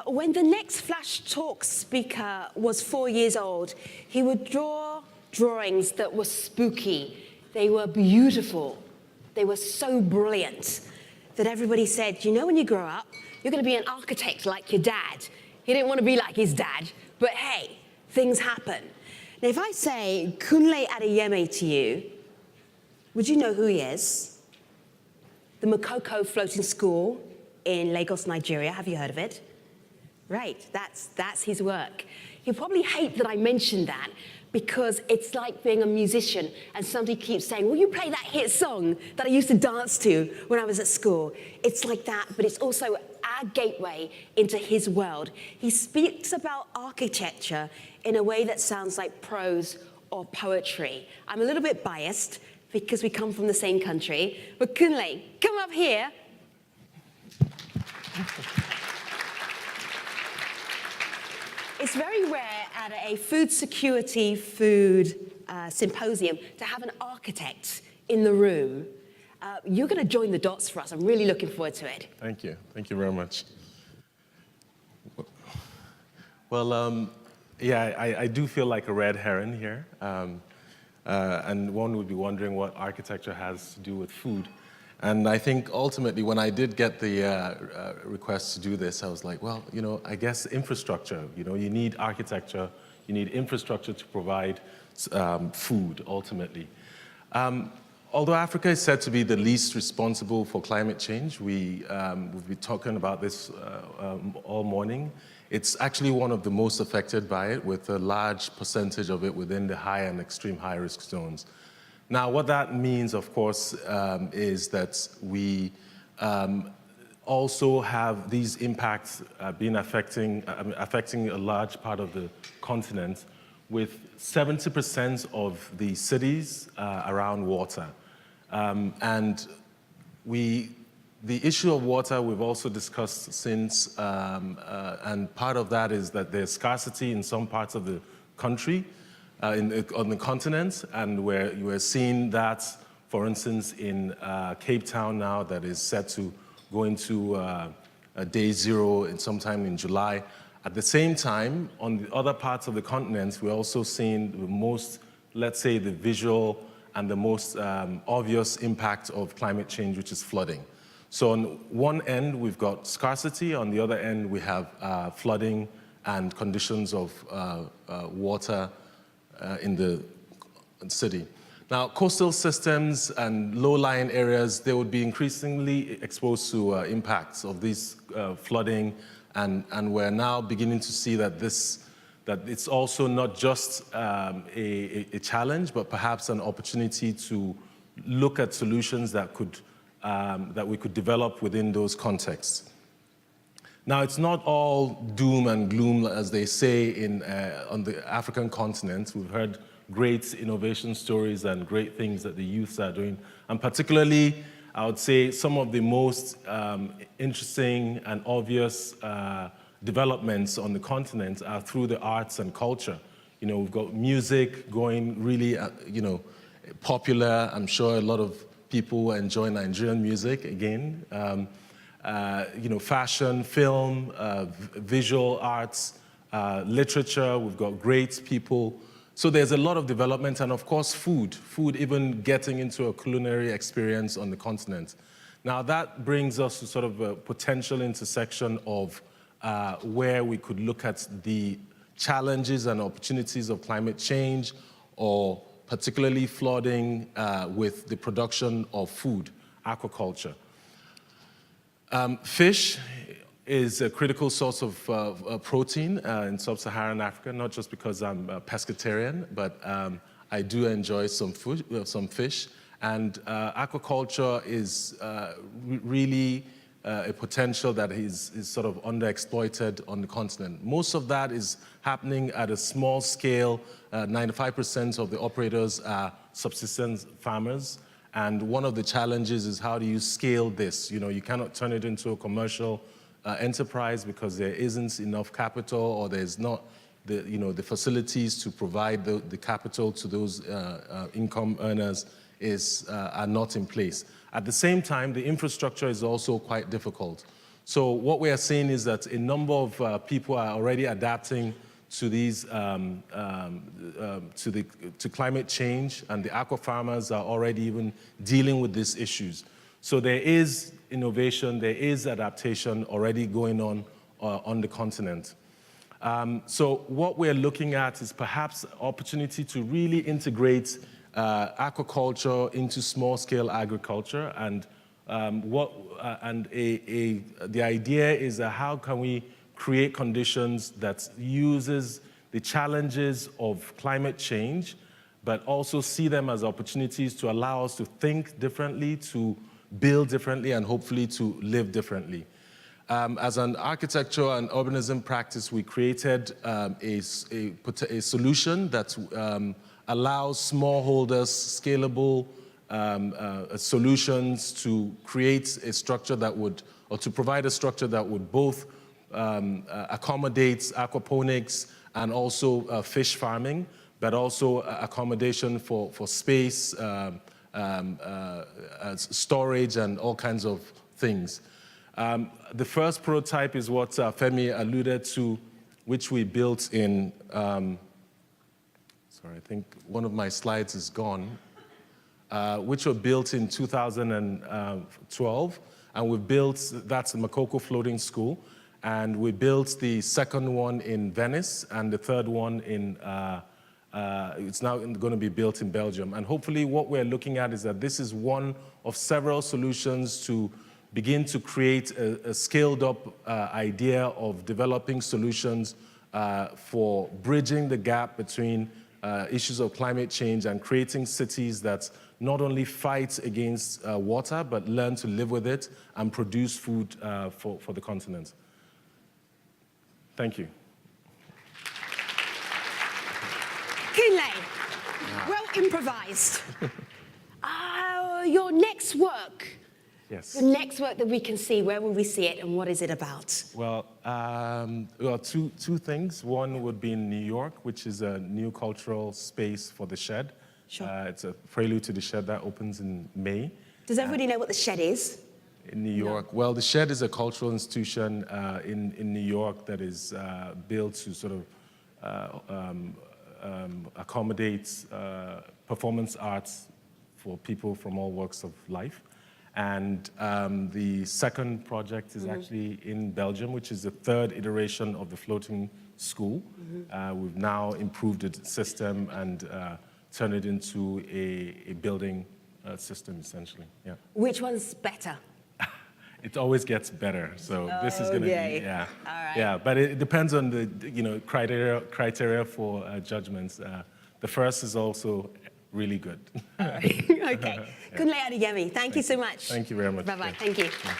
When the next Flash Talk speaker was 4 years old, he would draw drawings that were spooky. They were beautiful. They were so brilliant that everybody said, you know, when you grow up, you're going to be an architect like your dad. He didn't want to be like his dad, but hey, things happen. Now, if I say Kunlé Adeyemi to you, would you know who he is? The Makoko Floating School in Lagos, Nigeria. Have you heard of it? Right, that's his work. He'll probably hate that I mentioned that because it's like being a musician and somebody keeps saying, will you play that hit song that I used to dance to when I was at school? It's like that, but it's also our gateway into his world. He speaks about architecture in a way that sounds like prose or poetry. I'm a little bit biased because we come from the same country, but Kunlé, come up here. It's very rare at a food security symposium to have an architect in the room. You're going to join the dots for us. I'm really looking forward to it. Thank you. Thank you very much. Well, yeah, I do feel like a red herring here. And one would be wondering what architecture has to do with food. And I think ultimately, when I did get the request to do this, I was like, well, you know, I guess infrastructure. You know, you need architecture, you need infrastructure to provide food, ultimately. Although Africa is said to be the least responsible for climate change, we've been talking about this all morning. It's actually one of the most affected by it, with a large percentage of it within the high and extreme high-risk zones. Now, what that means, of course, is that we also have these impacts affecting a large part of the continent, with 70% of the cities around water. And the issue of water we've also discussed since, and part of that is that there's scarcity in some parts of the country, on the continent, and we're seeing that, for instance, in Cape Town now, that is set to go into day zero sometime in July. At the same time, on the other parts of the continent, we're also seeing the most, let's say, the visual and the most obvious impact of climate change, which is flooding. So on one end, we've got scarcity. On the other end, we have flooding and conditions of water in the city. Now, coastal systems and low-lying areas, they would be increasingly exposed to impacts of these flooding, and we're now beginning to see that it's also not just a challenge, but perhaps an opportunity to look at solutions that we could develop within those contexts. Now, it's not all doom and gloom, as they say on the African continent. We've heard great innovation stories and great things that the youths are doing. And particularly, I would say some of the most interesting and obvious developments on the continent are through the arts and culture. You know, we've got music going really, popular. I'm sure a lot of people enjoy Nigerian music again. Fashion, film, visual arts, literature. We've got great people. So there's a lot of development, and of course food even getting into a culinary experience on the continent. Now that brings us to sort of a potential intersection of where we could look at the challenges and opportunities of climate change, or particularly flooding, with the production of food, aquaculture. Fish is a critical source of protein in sub-Saharan Africa, not just because I'm a pescatarian, but I do enjoy some fish. And aquaculture is really a potential that is sort of underexploited on the continent. Most of that is happening at a small scale. 95% of the operators are subsistence farmers. And one of the challenges is, how do you scale this? You know, you cannot turn it into a commercial enterprise because there isn't enough capital, or there's not the facilities to provide the capital to those income earners are not in place. At the same time, the infrastructure is also quite difficult. So what we are seeing is that a number of people are already adapting to these to climate change, and the aqua farmers are already even dealing with these issues. So there is innovation, there is adaptation already going on the continent. So what we're looking at is perhaps opportunity to really integrate aquaculture into small-scale agriculture, and the idea is that how can we create conditions that uses the challenges of climate change, but also see them as opportunities to allow us to think differently, to build differently, and hopefully to live differently. As an architecture and urbanism practice, we created a solution that allows smallholders scalable solutions to create a structure that would, or to provide a structure that would both accommodate aquaponics and also fish farming, but also accommodation for space, storage, and all kinds of things. The first prototype is what Femi alluded to, which we built in, sorry, I think one of my slides is gone, which were built in 2012, and we built, that's the Makoko Floating School, and we built the second one in Venice, and the third one in, it's now going to be built in Belgium. And hopefully what we're looking at is that this is one of several solutions to begin to create a scaled-up idea of developing solutions for bridging the gap between issues of climate change and creating cities that not only fight against water, but learn to live with it and produce food for the continent. Thank you. Kunlé, well improvised. Your next work. Yes. The next work that we can see, where will we see it and what is it about? Well, two things. One would be in New York, which is a new cultural space for the Shed. Sure. It's a prelude to the Shed that opens in May. Does everybody know what the Shed is? In New York? No. Well, the Shed is a cultural institution in New York that is built to sort of accommodate performance arts for people from all walks of life. And the second project is actually in Belgium, which is the third iteration of the floating school. We've now improved the system and turned it into a building system, essentially. Yeah. Which one's better? It always gets better, so this is going to be, yeah. All right. Yeah, but it depends on the, criteria for judgments. The first is also really good. All right. Okay. Kunlé Adeyemi, thank you so much. Thank you very much. Bye-bye. Thank you. Yeah.